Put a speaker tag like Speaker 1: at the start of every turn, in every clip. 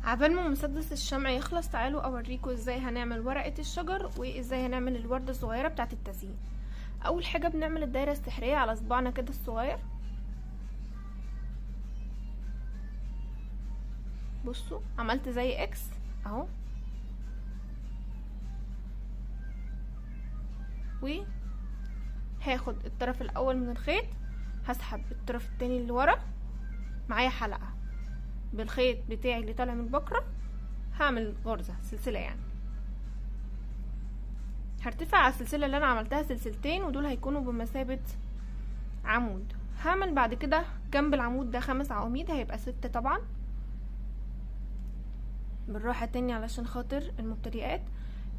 Speaker 1: عبال ما مسدس الشمع يخلص تعالوا اوريكم ازاي هنعمل ورقة الشجر وازاي هنعمل الوردة الصغيرة بتاعة التزيين. اول حاجة بنعمل الدايرة السحرية على صباعنا كده الصغير. بصوا عملت زي اكس اهو، وهاخد الطرف الاول من الخيط هسحب الطرف التاني اللي ورا معايا حلقة بالخيط بتاعي اللي طالع من البكرة، هعمل غرزة سلسلة يعني هرتفع على السلسلة اللي انا عملتها سلسلتين ودول هيكونوا بمثابة عمود. هعمل بعد كده جنب العمود ده 5 عواميد هيبقى 6 طبعا. بالراحة تاني علشان خاطر المبتدئات.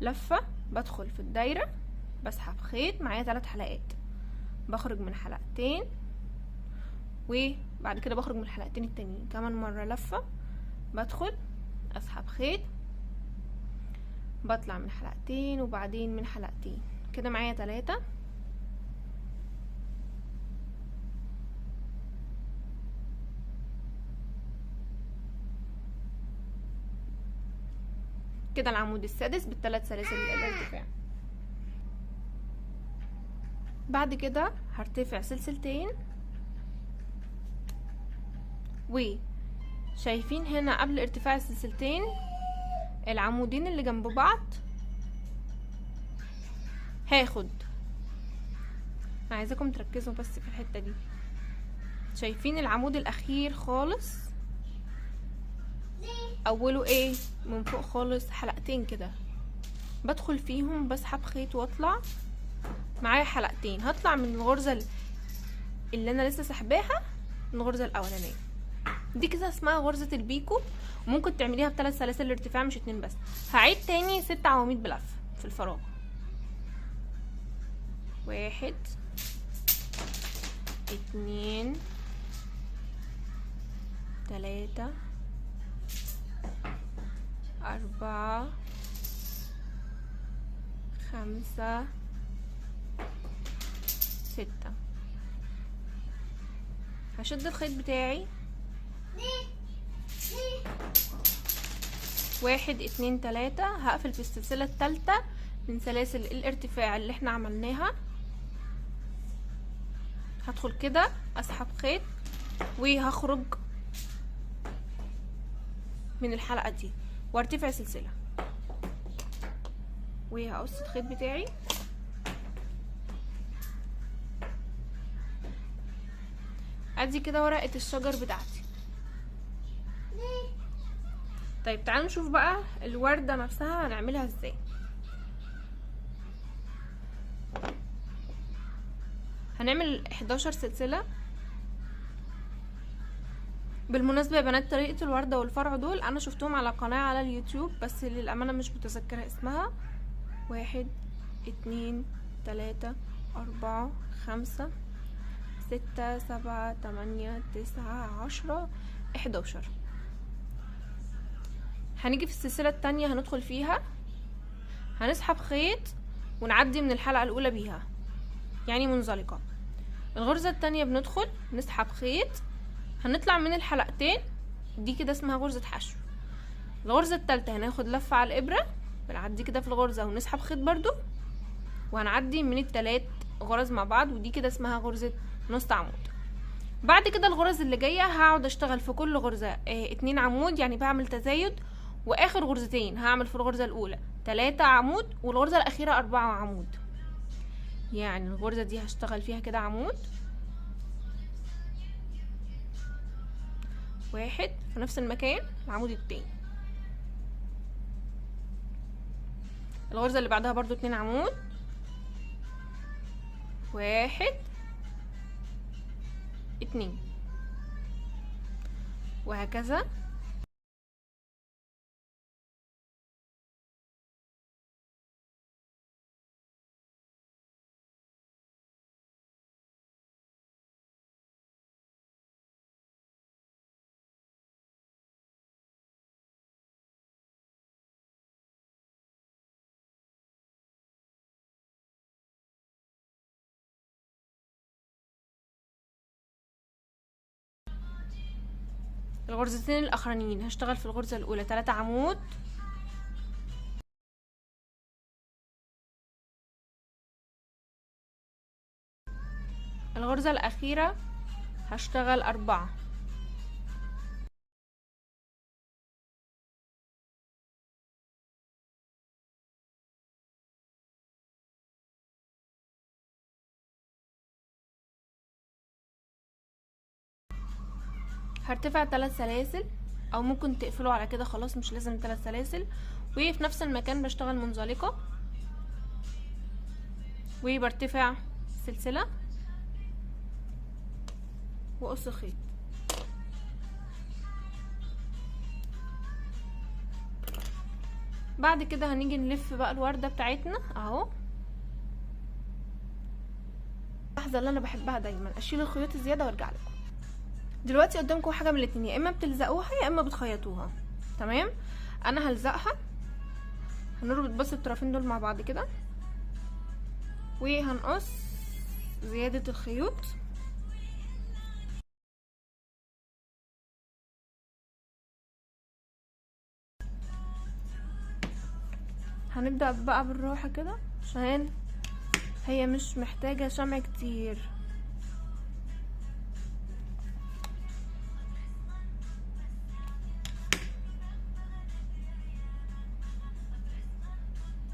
Speaker 1: لفة بدخل في الدايرة بسحب خيط معايا 3 حلقات، بخرج من حلقتين وبعد كده بخرج من الحلقتين التانيين كمان مرة لفة بدخل اسحب خيط بطلع من حلقتين وبعدين من حلقتين كده معايا 3. كده العمود السادس بالثلاث سلاسل الارتفاع. بعد كده هرتفع سلسلتين وشايفين هنا قبل ارتفاع السلسلتين العمودين اللي جنب بعض هاخد، عايزاكم تركزوا بس في الحتة دي. شايفين العمود الاخير خالص اوله ايه من فوق خالص حلقتين كده بدخل فيهم بسحب خيط واطلع معايا حلقتين، هطلع من الغرزة اللي انا لسه سحباها من الغرزة الاولانية دي كده اسمها غرزة البيكو، وممكن تعمليها ب3 سلاسل ارتفاع مش 2 بس. هعيد تاني 6 عواميد بلف في الفراغ 1 2 3 4 5 6. هشد الخيط بتاعي 1 2 3 هقفل في السلسلة الثالثة من سلاسل الارتفاع اللي احنا عملناها، هدخل كده اسحب خيط وهخرج من الحلقة دي وارتفع سلسلة وهقص الخيط بتاعي ادي كده ورقة الشجر بتاعتي. طيب تعالوا نشوف بقى الوردة نفسها هنعملها ازاي. هنعمل 11 سلسلة. بالمناسبة يا بنات طريقة الوردة والفرع دول انا شفتهم على قناة على اليوتيوب بس للأمانة مش متذكرة اسمها. 1 2 3 4 5 6 7 8 9 10 11. هنيجي في السلسلة التانية هندخل فيها هنسحب خيط ونعدي من الحلقة الأولى بيها يعني منزلقة. الغرزة التانية بندخل نسحب خيط هنطلع من الحلقتين دي كده اسمها غرزة حشو. الغرزة التالتة هناخد لفة على الإبرة بنعدي كده في الغرزة ونسحب خيط برضو وهنعدي من التلات غرز مع بعض ودي كده اسمها غرزة نص عمود. بعد كده الغرز اللي جاية هقعد اشتغل في كل غرزة 2 عمود يعني بعمل تزايد، واخر غرزتين هعمل في الغرزة الاولى 3 عمود والغرزة الاخيرة 4 عمود. يعني الغرزة دي هشتغل فيها كده عمود 1 في نفس المكان العمود التاني، الغرزة اللي بعدها برضو 2 عمود 1 2 وهكذا. الغرزتين الاخرانيين هشتغل في الغرزة الاولى 3 عمود، الغرزة الاخيرة هشتغل 4، هرتفع 3 سلاسل او ممكن تقفلوا على كده خلاص، مش لازم 3 سلاسل. وفي نفس المكان بشتغل منزلقة وبرتفع سلسلة واقص خيط. بعد كده هنيجي نلف بقى الوردة بتاعتنا اهو. اللحظة اللي انا بحبها دايما اشيل الخيوط الزيادة وارجع لكم. دلوقتي قدامكم حاجة من الاتنين، يا اما بتلزقوها يا اما بتخيطوها. تمام، انا هلزقها. هنربط بس الطرفين دول مع بعض كده وهنقص زيادة الخيوط. هنبدأ بقى بالراحة كده عشان هي مش محتاجة شمع كتير.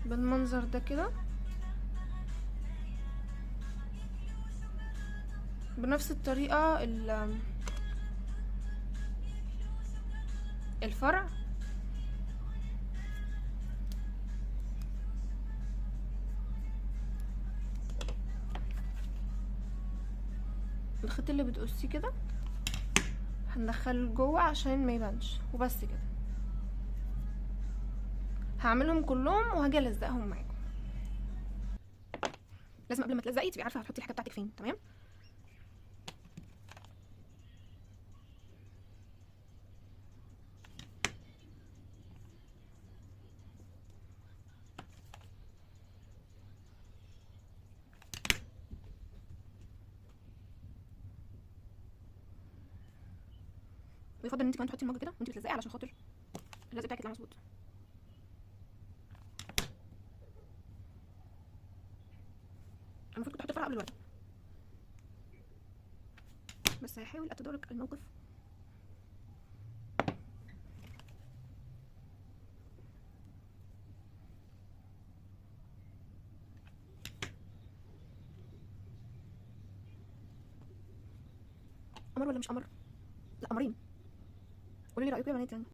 Speaker 1: بالمنظر ده كده بنفس الطريقة الفرع الخيط اللي بتقصيه كده هندخله جوه عشان ما يبانش وبس كده. هعملهم كلهم وهاجي الزقهم معاكم. لازم قبل ما تلزقي تبقي عارفه هتحطي الحاجه بتاعتك فين. تمام، ويفضل ان انت كمان تحطي المج كده وانت بتلزقي علشان خاطر اللزق بتاعك يطلع مظبوط. المفروض كنت احط الفرع قبل الورده، بس هحاول اتدارك الموقف. قمر ولا مش قمر؟ لا قمرين. قولوا لي رايكم يا بنات يعني.